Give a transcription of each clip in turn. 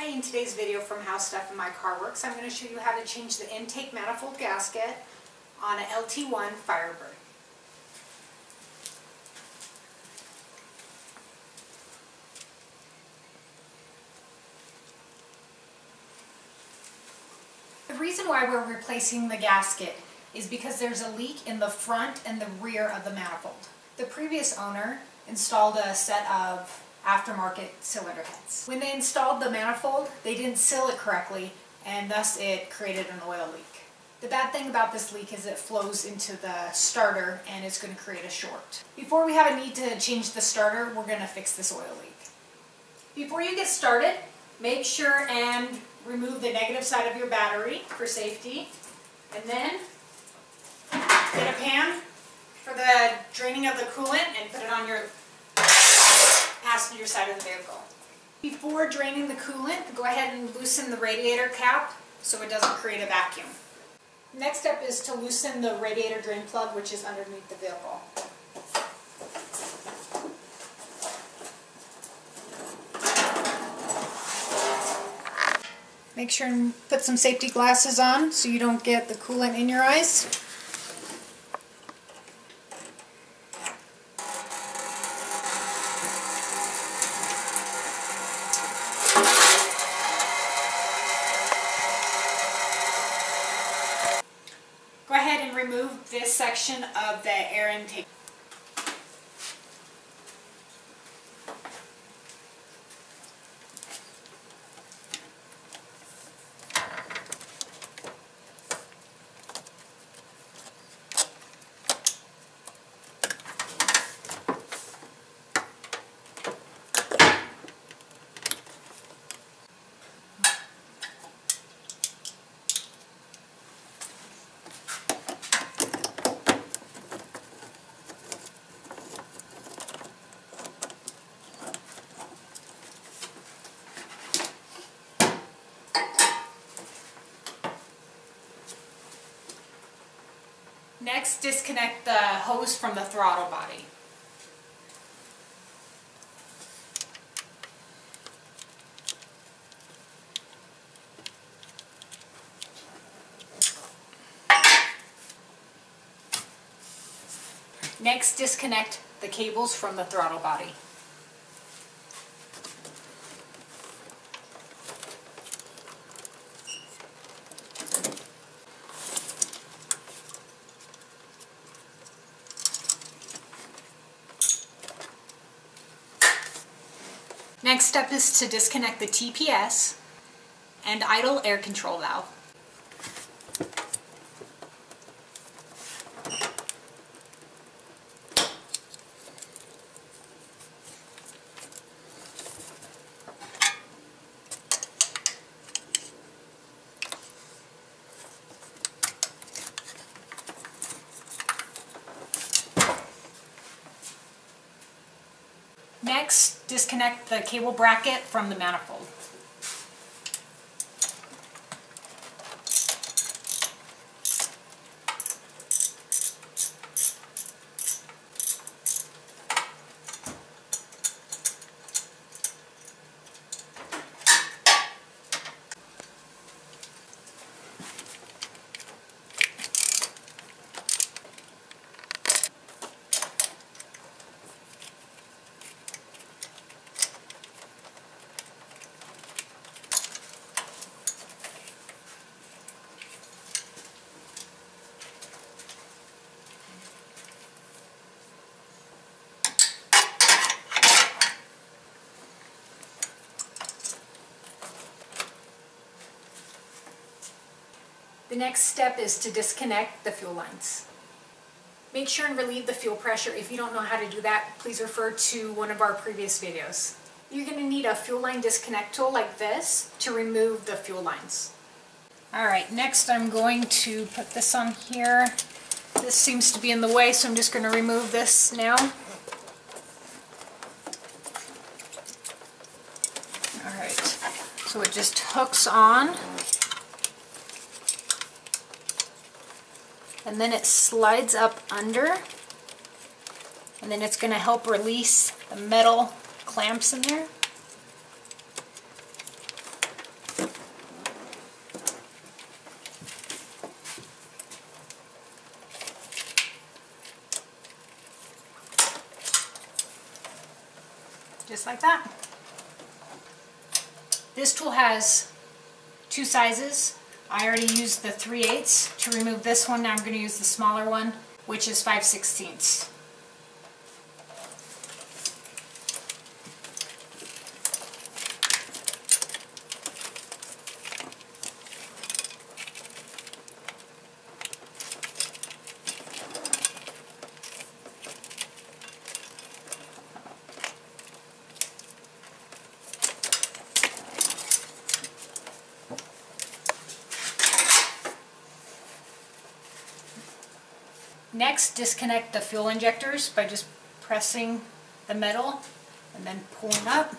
Hi, in today's video from Howstuffinmycarworks, I'm going to show you how to change the intake manifold gasket on an LT1 Firebird. The reason why we're replacing the gasket is because there's a leak in the front and the rear of the manifold. The previous owner installed a set of aftermarket cylinder heads. When they installed the manifold, they didn't seal it correctly, and thus it created an oil leak. The bad thing about this leak is it flows into the starter and it's going to create a short. Before we have a need to change the starter, we're going to fix this oil leak. Before you get started, make sure and remove the negative side of your battery for safety, and then get a pan for the draining of the coolant and put it on your passenger side of the vehicle. Before draining the coolant, go ahead and loosen the radiator cap so it doesn't create a vacuum. Next step is to loosen the radiator drain plug, which is underneath the vehicle. Make sure and put some safety glasses on so you don't get the coolant in your eyes. Go ahead and remove this section of the air intake. Next, disconnect the hose from the throttle body. Next, disconnect the cables from the throttle body. Next step is to disconnect the TPS and idle air control valve. Next, disconnect the cable bracket from the manifold. The next step is to disconnect the fuel lines. Make sure and relieve the fuel pressure. If you don't know how to do that, please refer to one of our previous videos. You're going to need a fuel line disconnect tool like this to remove the fuel lines. Alright, next I'm going to put this on here. This seems to be in the way, so I'm just going to remove this now. Alright, so it just hooks on. And then it slides up under, and then it's going to help release the metal clamps in there. just like that. This tool has two sizes. I already used the 3/8 to remove this one. Now I'm going to use the smaller one, which is 5/16. Next, disconnect the fuel injectors by just pressing the metal and then pulling up,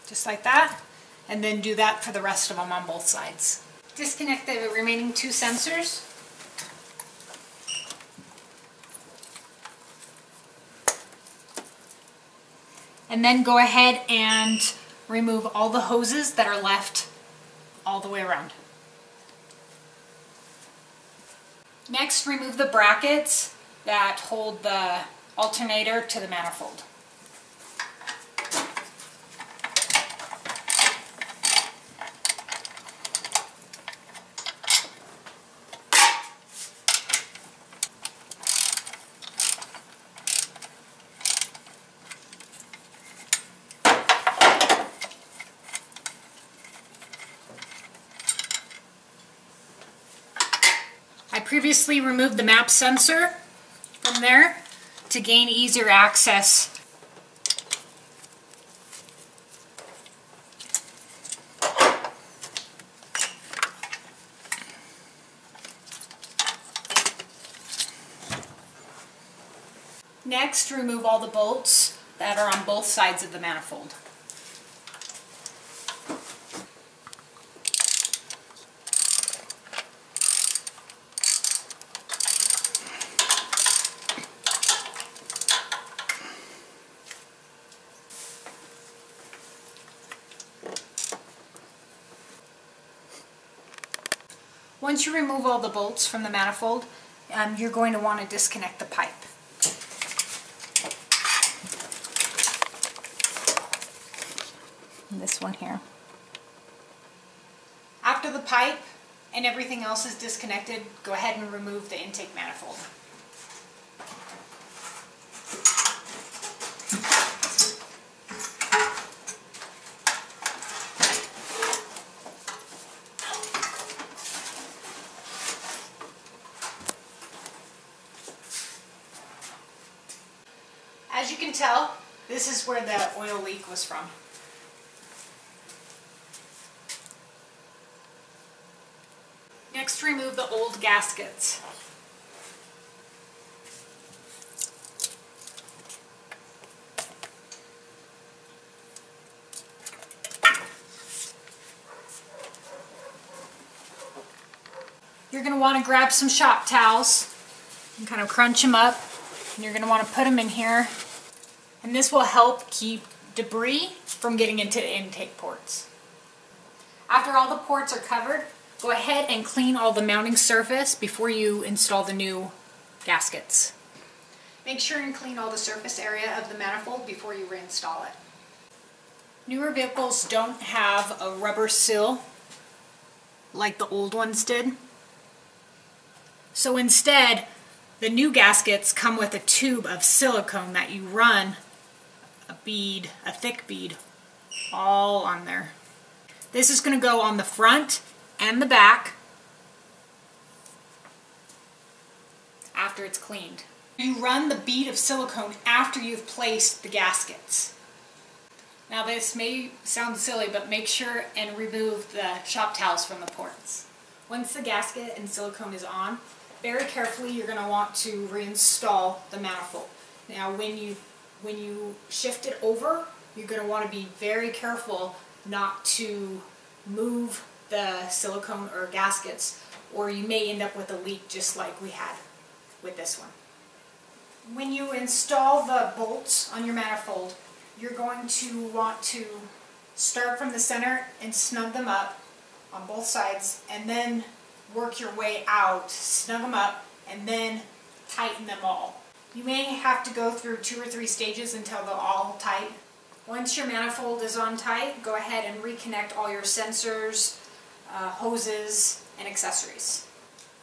just like that, and then do that for the rest of them on both sides. Disconnect the remaining two sensors. And then go ahead and remove all the hoses that are left all the way around. Next, remove the brackets that hold the alternator to the manifold. I previously removed the map sensor from there to gain easier access. Next, remove all the bolts that are on both sides of the manifold. Once you remove all the bolts from the manifold, you're going to want to disconnect the pipe. And this one here. After the pipe and everything else is disconnected, go ahead and remove the intake manifold. As you can tell, this is where the oil leak was from. Next, remove the old gaskets. You're going to want to grab some shop towels and kind of crunch them up. And you're going to want to put them in here. And this will help keep debris from getting into the intake ports. After all the ports are covered, go ahead and clean all the mounting surface before you install the new gaskets. Make sure and clean all the surface area of the manifold before you reinstall it. Newer vehicles don't have a rubber seal like the old ones did. So instead, the new gaskets come with a tube of silicone that you run a thick bead, all on there. This is going to go on the front and the back after it's cleaned. You run the bead of silicone after you've placed the gaskets. Now this may sound silly, but make sure and remove the shop towels from the ports. Once the gasket and silicone is on, very carefully you're going to want to reinstall the manifold. Now when you shift it over, you're going to want to be very careful not to move the silicone or gaskets, or you may end up with a leak just like we had with this one. When you install the bolts on your manifold, you're going to want to start from the center and snug them up on both sides, and then work your way out, snug them up, and then tighten them all. You may have to go through 2 or 3 stages until they're all tight. Once your manifold is on tight, go ahead and reconnect all your sensors, hoses, and accessories.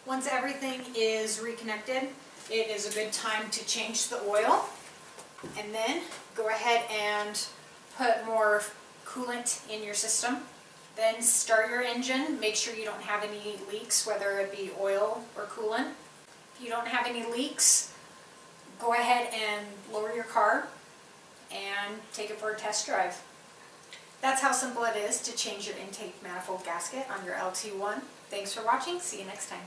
Once everything is reconnected, it is a good time to change the oil, and then go ahead and put more coolant in your system. Then start your engine. Make sure you don't have any leaks, whether it be oil or coolant. If you don't have any leaks, go ahead and lower your car and take it for a test drive. That's how simple it is to change your intake manifold gasket on your LT1. Thanks for watching. See you next time.